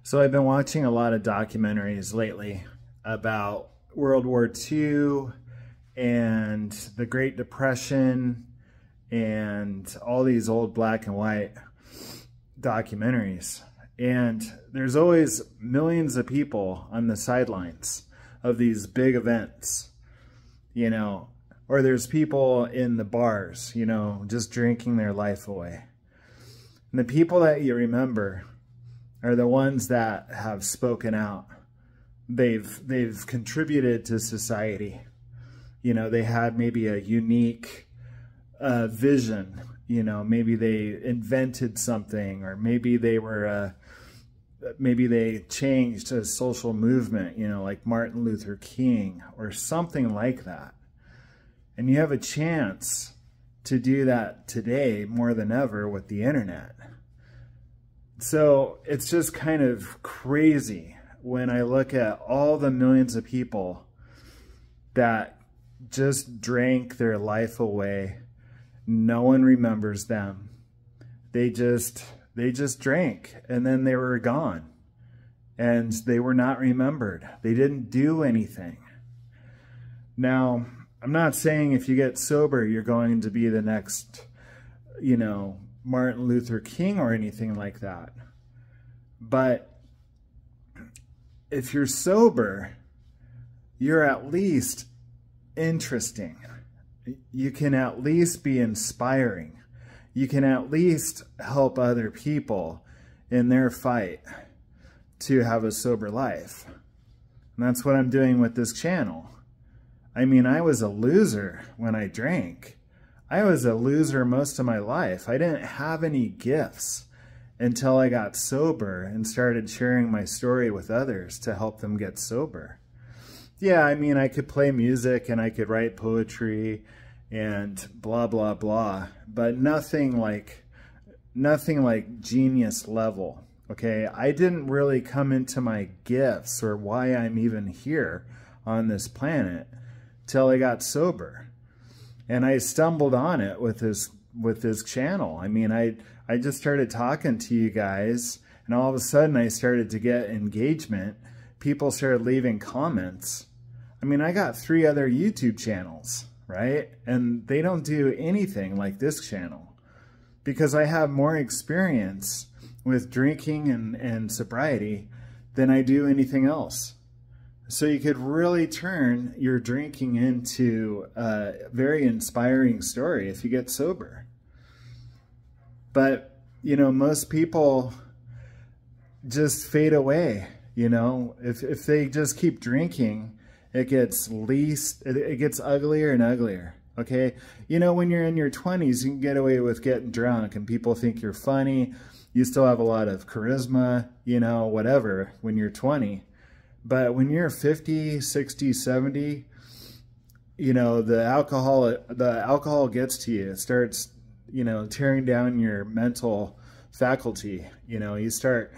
So I've been watching a lot of documentaries lately about World War II and the Great Depression and all these old black and white documentaries. And there's always millions of people on the sidelines of these big events, you know, or there's people in the bars, you know, just drinking their life away. And the people that you remember are the ones that have spoken out. They've contributed to society. You know, they had maybe a unique vision. You know, maybe they invented something, or maybe they were maybe they changed a social movement, you know, like Martin Luther King or something like that. And you have a chance to do that today more than ever with the internet. So it's just kind of crazy when I look at all the millions of people that just drank their life away. No one remembers them. They just drank, and then they were gone, and they were not remembered. They didn't do anything. Now, I'm not saying if you get sober, you're going to be the next, you know, Martin Luther King or anything like that. But if you're sober, you're at least interesting. You can at least be inspiring. You can at least help other people in their fight to have a sober life. And that's what I'm doing with this channel. I mean, I was a loser when I drank. I was a loser most of my life. I didn't have any gifts until I got sober and started sharing my story with others to help them get sober. Yeah, I mean, I could play music and I could write poetry and blah, blah, blah, but nothing like genius level, okay? I didn't really come into my gifts or why I'm even here on this planet till I got sober. And I stumbled on it with this channel. I mean, I just started talking to you guys, and all of a sudden I started to get engagement. People started leaving comments. I mean, I got 3 other YouTube channels, right? And they don't do anything like this channel because I have more experience with drinking and sobriety than I do anything else. So you could really turn your drinking into a very inspiring story if you get sober. But, you know, most people just fade away, you know. If they just keep drinking, it gets uglier and uglier, okay? You know, when you're in your 20s, you can get away with getting drunk and people think you're funny. You still have a lot of charisma, you know, whatever, when you're 20. But when you're 50, 60, 70, you know, the alcohol gets to you. It starts, you know, tearing down your mental faculty. You know, you start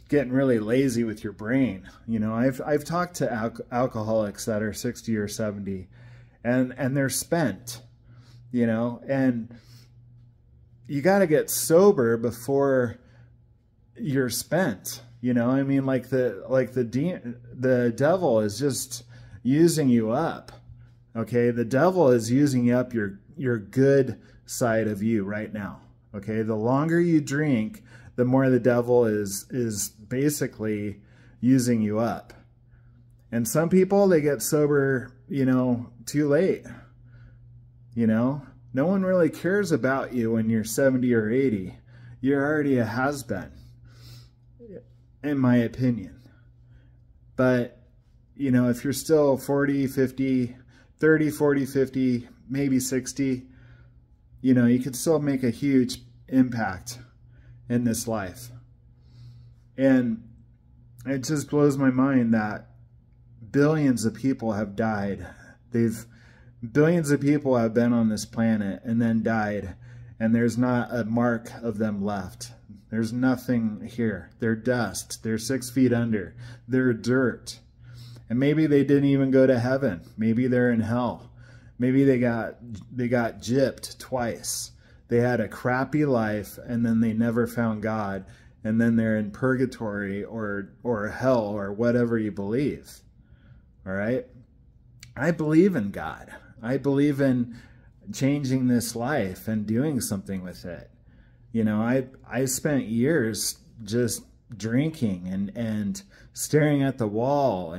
getting really lazy with your brain. You know, I've talked to alcoholics that are 60 or 70 and they're spent, you know, and you got to get sober before you're spent. You know, I mean, like the devil is just using you up. Okay, the devil is using up your good side of you right now. Okay, the longer you drink, the more the devil is basically using you up. And some people, they get sober, you know, too late. You know, no one really cares about you when you're 70 or 80. You're already a has-been, in my opinion. But, you know, if you're still 40, 50, 30, 40, 50, maybe 60, you know, you could still make a huge impact in this life. And it just blows my mind that billions of people have died. Billions of people have been on this planet and then died, and there's not a mark of them left. There's nothing here. They're dust. They're 6 feet under. They're dirt. And maybe they didn't even go to heaven. Maybe they're in hell. Maybe they got gypped twice. They had a crappy life and then they never found God and then they're in purgatory or hell or whatever you believe. All right? I believe in God. I believe in changing this life and doing something with it. You know, I spent years just drinking and staring at the wall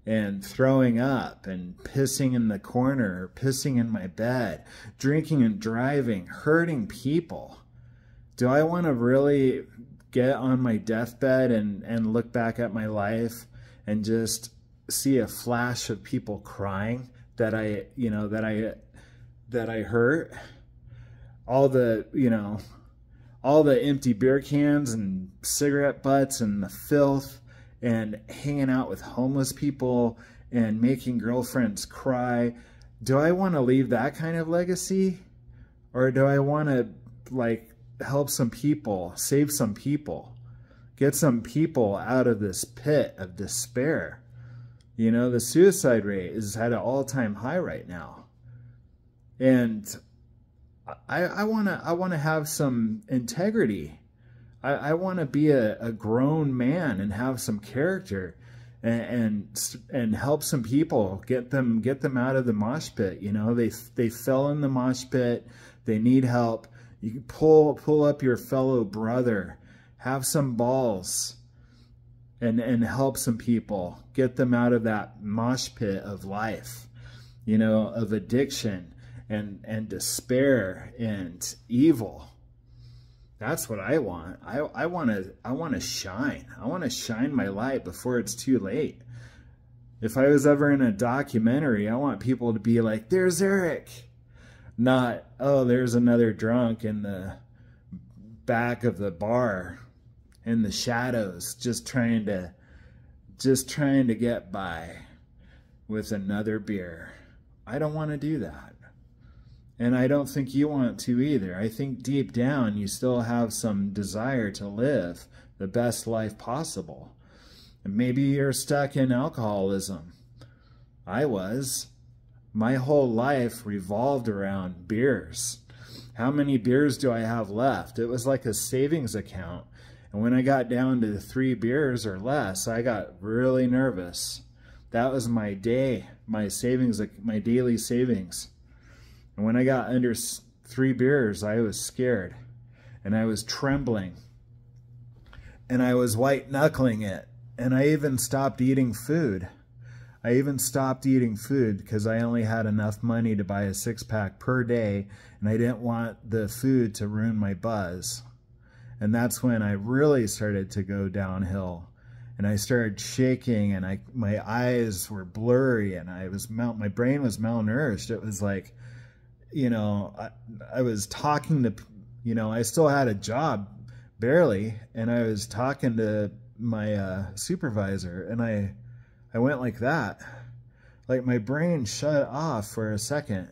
and throwing up and pissing in the corner, or pissing in my bed, drinking and driving, hurting people. Do I want to really get on my deathbed and look back at my life and just see a flash of people crying that I hurt? All the empty beer cans and cigarette butts and the filth and hanging out with homeless people and making girlfriends cry. Do I want to leave that kind of legacy? Or do I want to, like, help some people, save some people, get some people out of this pit of despair? You know, the suicide rate is at an all-time high right now. And I want to have some integrity. I want to be a grown man and have some character and help some people, get them out of the mosh pit. You know, they fell in the mosh pit. They need help. You can pull up your fellow brother, have some balls, and help some people, get them out of that mosh pit of life, you know, of addiction and despair and evil. That's what I want. I want to shine. I want to shine my light before it's too late. If I was ever in a documentary, I want people to be like, "There's Eric." Not, "Oh, there's another drunk in the back of the bar in the shadows just trying to get by with another beer." I don't want to do that. And I don't think you want to either. I think deep down you still have some desire to live the best life possible. And maybe you're stuck in alcoholism. I was. My whole life revolved around beers. How many beers do I have left? It was like a savings account. And when I got down to 3 beers or less, I got really nervous. That was my day, my savings, my daily savings. And when I got under 3 beers, I was scared and I was trembling and I was white knuckling it. And I even stopped eating food. I even stopped eating food because I only had enough money to buy a 6-pack per day, and I didn't want the food to ruin my buzz. And that's when I really started to go downhill. And I started shaking, and my eyes were blurry, and my brain was malnourished. It was like, you know, I was talking to, you know, I still had a job, barely, and I was talking to my supervisor, and I went like that. Like my brain shut off for a second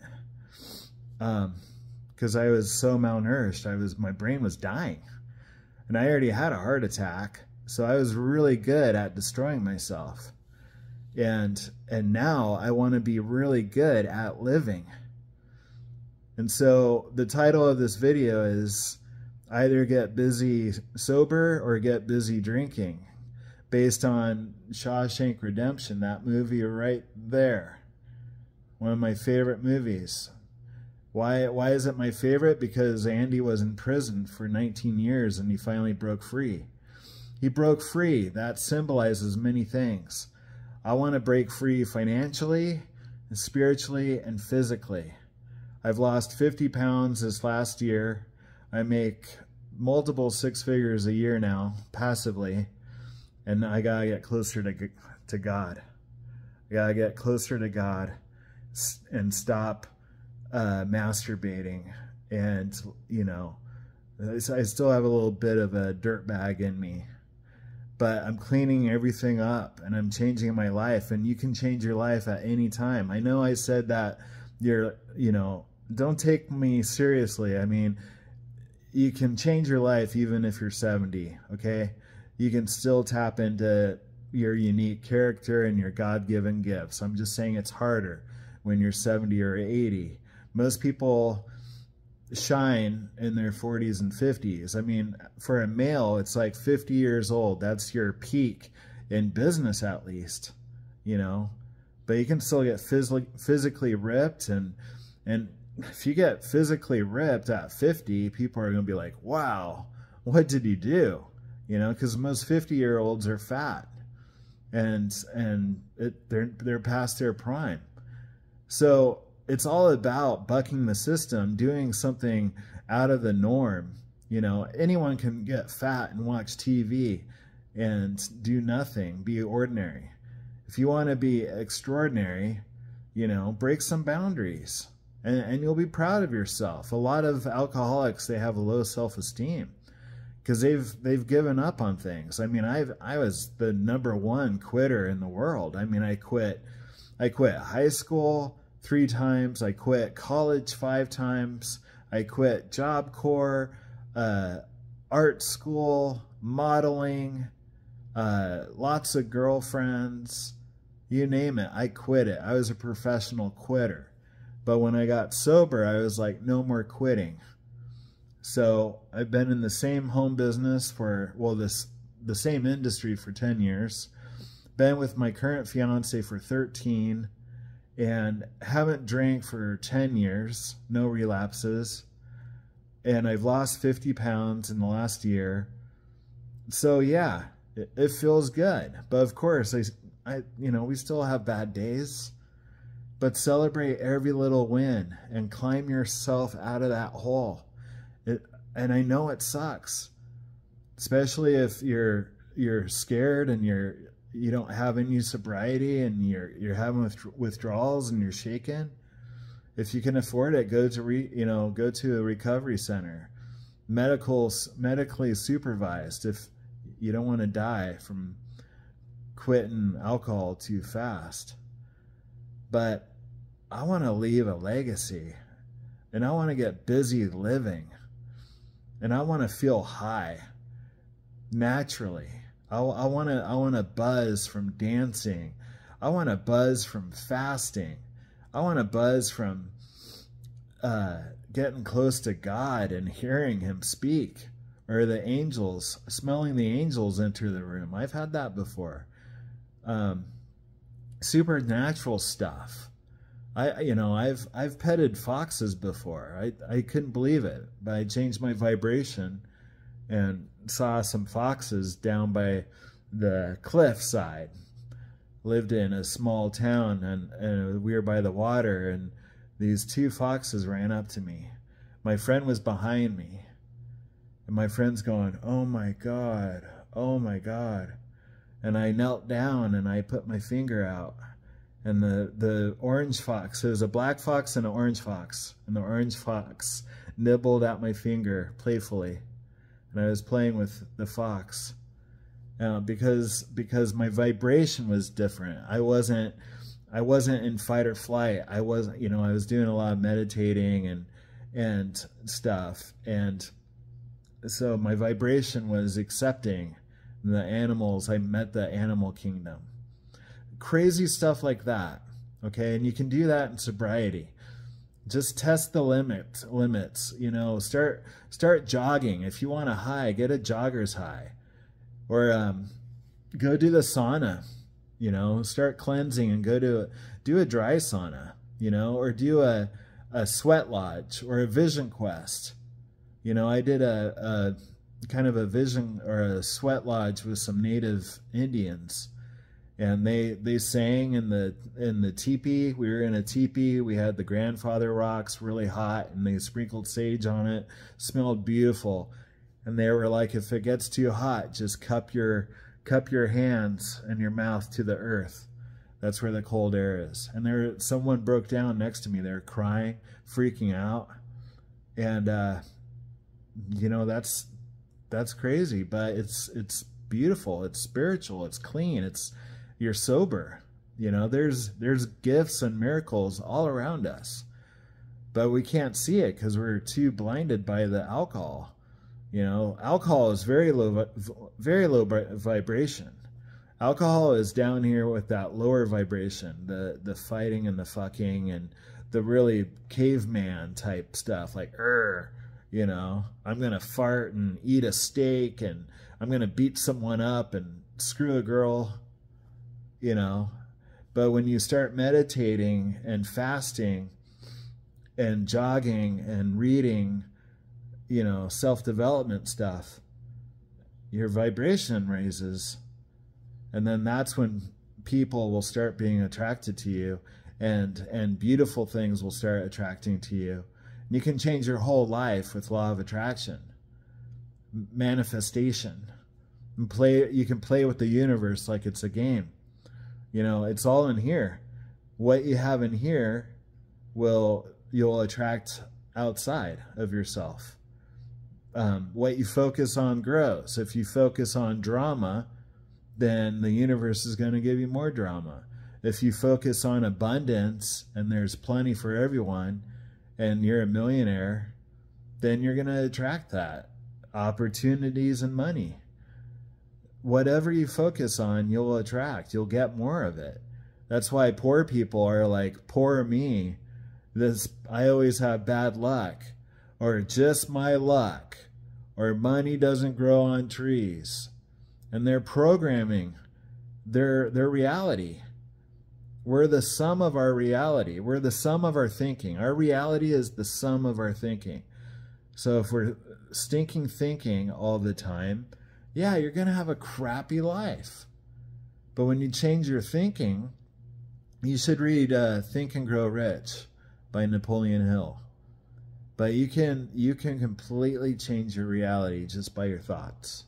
because I was so malnourished. My brain was dying, and I already had a heart attack. So I was really good at destroying myself. And now I want to be really good at living. And so the title of this video is either get busy sober or get busy drinking, based on Shawshank Redemption, that movie right there. One of my favorite movies. Why is it my favorite? Because Andy was in prison for 19 years and he finally broke free. He broke free. That symbolizes many things. I want to break free financially, and spiritually, and physically. I've lost 50 pounds this last year. I make multiple 6 figures a year now, passively. And I gotta get closer to God. I gotta get closer to God and stop masturbating. And, you know, I still have a little bit of a dirtbag in me. But I'm cleaning everything up and I'm changing my life. And you can change your life at any time. I know I said that don't take me seriously. I mean, you can change your life even if you're 70, okay? You can still tap into your unique character and your God-given gifts. I'm just saying it's harder when you're 70 or 80. Most people, shine in their 40s and 50s. I mean, for a male, it's like 50 years old. That's your peak in business, at least, you know. But you can still get physically ripped, and if you get physically ripped at 50, people are going to be like, wow, what did you do? You know, because most 50-year-olds are fat, and they're past their prime. So it's all about bucking the system, doing something out of the norm. You know, anyone can get fat and watch TV and do nothing, be ordinary. If you want to be extraordinary, you know, break some boundaries, and you'll be proud of yourself. A lot of alcoholics, they have a low self-esteem because they've given up on things. I mean, I was the #1 quitter in the world. I mean, I quit high school 3 times. I quit college 5 times. I quit Job Corps, art school, modeling, lots of girlfriends, you name it. I quit it. I was a professional quitter. But when I got sober, I was like, no more quitting. So I've been in the same home business for, well, the same industry for 10 years. Been with my current fiance for 13, and haven't drank for 10 years, no relapses. And I've lost 50 pounds in the last year. So yeah, it feels good. But of course, you know, we still have bad days. But celebrate every little win and climb yourself out of that hole. And I know it sucks, especially if you're scared and you don't have any sobriety and you're having withdrawals and you're shaken. If you can afford it, go to a recovery center, medically supervised. If you don't want to die from quitting alcohol too fast. But I want to leave a legacy, and I want to get busy living, and I want to feel high naturally. I want to buzz from dancing. I want to buzz from fasting. I want to buzz from getting close to God and hearing him speak, or the angels, smelling the angels enter the room. I've had that before. Supernatural stuff. I've petted foxes before. I couldn't believe it, but I changed my vibration and saw some foxes down by the cliffside. Lived in a small town, and we were by the water, and these 2 foxes ran up to me. My friend was behind me, and my friend's going, "Oh my God, oh my God." And I knelt down and I put my finger out, and the orange fox, there was a black fox and an orange fox, and the orange fox nibbled at my finger playfully, and I was playing with the fox because my vibration was different. I wasn't in fight or flight. I was doing a lot of meditating and stuff, and so my vibration was accepting the animals. I met the animal kingdom. Crazy stuff like that, okay? And you can do that in sobriety. Just test the limits, you know. Start jogging. If you want a high, get a jogger's high. Or go do the sauna, you know. Start cleansing and do a dry sauna, you know, or do a sweat lodge or a vision quest. You know, I did a kind of a vision or a sweat lodge with some native Indians, and they sang in the teepee. We were in a teepee. We had the grandfather rocks, really hot, and they sprinkled sage on it. Smelled beautiful. And they were like, if it gets too hot, just cup your hands and your mouth to the earth. That's where the cold air is. And someone broke down next to me. They were crying, freaking out, and you know, that's crazy, but it's beautiful, it's spiritual, it's clean, you're sober. You know, there's gifts and miracles all around us, but we can't see it because we're too blinded by the alcohol. You know, alcohol is very low vibration. Alcohol is down here with that lower vibration, the fighting and the fucking and the really caveman type stuff, like, you know, I'm going to fart and eat a steak, and I'm going to beat someone up and screw a girl, you know. But when you start meditating and fasting and jogging and reading, you know, self-development stuff, your vibration raises. And then that's when people will start being attracted to you, and beautiful things will start attracting to you. And you can change your whole life with law of attraction, manifestation. And you can play with the universe like it's a game. You know, it's all in here. What you have in here you'll attract outside of yourself. What you focus on grows. If you focus on drama, then the universe is going to give you more drama. If you focus on abundance and there's plenty for everyone and you're a millionaire, then you're going to attract that. Opportunities and money. Whatever you focus on, you'll attract. You'll get more of it. That's why poor people are like, poor me. I always have bad luck. Or just my luck. Or money doesn't grow on trees. And they're programming their reality. We're the sum of our reality. We're the sum of our thinking. Our reality is the sum of our thinking. So if we're stinking thinking all the time, yeah, you're going to have a crappy life. But when you change your thinking, you should read Think and Grow Rich by Napoleon Hill. But you can completely change your reality just by your thoughts.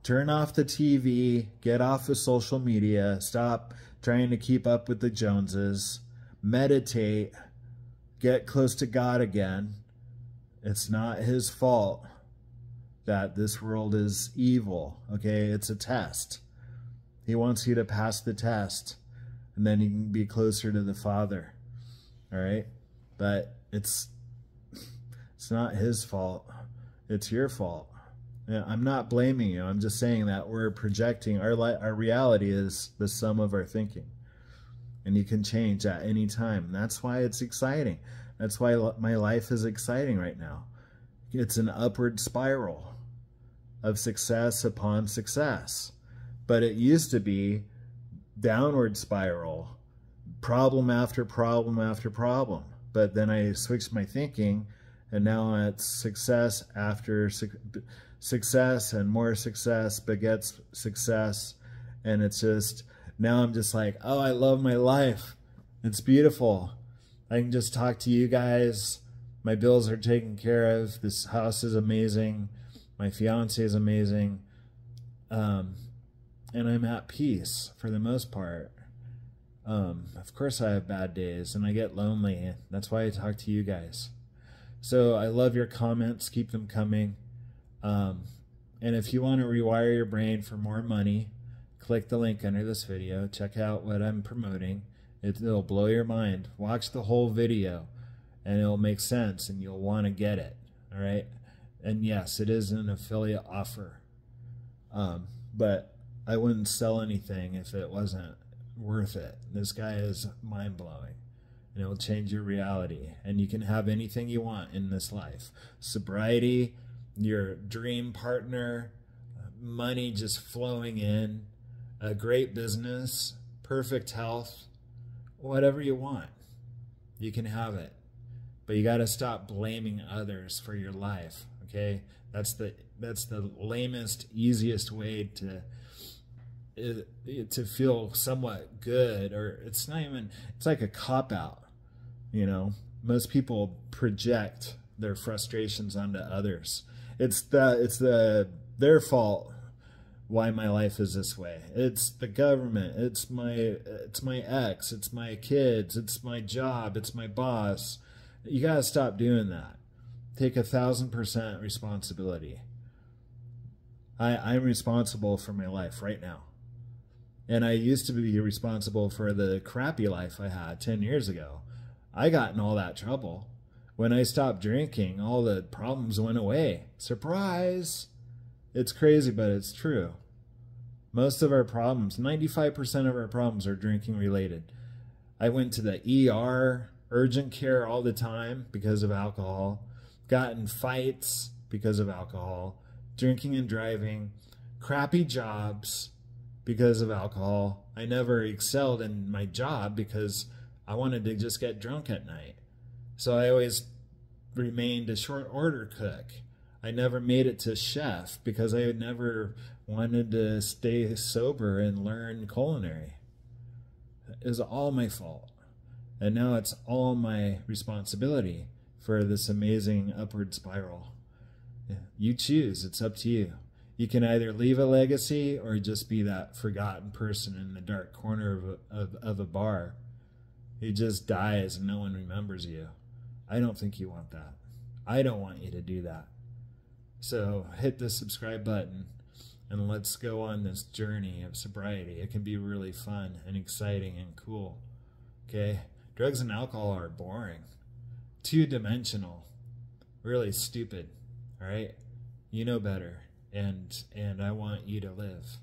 Turn off the TV, get off of social media, stop trying to keep up with the Joneses, meditate, get close to God again. It's not his fault that this world is evil, okay? It's a test. He wants you to pass the test, and then you can be closer to the Father, all right? But it's not his fault. It's your fault. I'm not blaming you. I'm just saying that we're projecting. Our reality is the sum of our thinking. And you can change at any time. That's why it's exciting. That's why my life is exciting right now. It's an upward spiral of success upon success. But it used to be downward spiral, problem after problem after problem. But then I switched my thinking, and now it's success after success and more success begets success. And it's just, now I'm just like, oh, I love my life. It's beautiful. I can just talk to you guys. My bills are taken care of. This house is amazing. My fiance is amazing. And I'm at peace for the most part. Of course I have bad days and I get lonely. That's why I talk to you guys. So I love your comments. Keep them coming. And if you want to rewire your brain for more money, click the link under this video. Check out what I'm promoting. It'll blow your mind. Watch the whole video and it'll make sense and you'll want to get it. All right. And yes, it is an affiliate offer. But I wouldn't sell anything if it wasn't worth it. This guy is mind-blowing. And it will change your reality. And you can have anything you want in this life. Sobriety, your dream partner, money just flowing in, a great business, perfect health, whatever you want. You can have it. But you got to stop blaming others for your life, okay? That's the lamest, easiest way to feel somewhat good, or it's not even, it's like a cop-out, you know? Most people project their frustrations onto others. It's their fault why my life is this way. It's the government, it's my ex, it's my kids, it's my job, it's my boss. You got to stop doing that. Take 1,000% responsibility. I'm responsible for my life right now. And I used to be responsible for the crappy life I had 10 years ago. I got in all that trouble. When I stopped drinking, all the problems went away. Surprise! It's crazy, but it's true. Most of our problems, 95% of our problems are drinking related. I went to the ER urgent care all the time because of alcohol, got in fights because of alcohol, drinking and driving, crappy jobs because of alcohol. I never excelled in my job because I wanted to just get drunk at night. So I always remained a short order cook. I never made it to chef because I never wanted to stay sober and learn culinary. It was all my fault. And now it's all my responsibility for this amazing upward spiral. You choose. It's up to you. You can either leave a legacy or just be that forgotten person in the dark corner of a bar who just dies and no one remembers you. I don't think you want that. I don't want you to do that. So hit the subscribe button and let's go on this journey of sobriety. It can be really fun and exciting and cool. Okay? Drugs and alcohol are boring, two-dimensional, really stupid. All right? You know better. And I want you to live.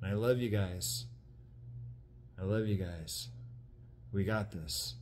And I love you guys. I love you guys. We got this.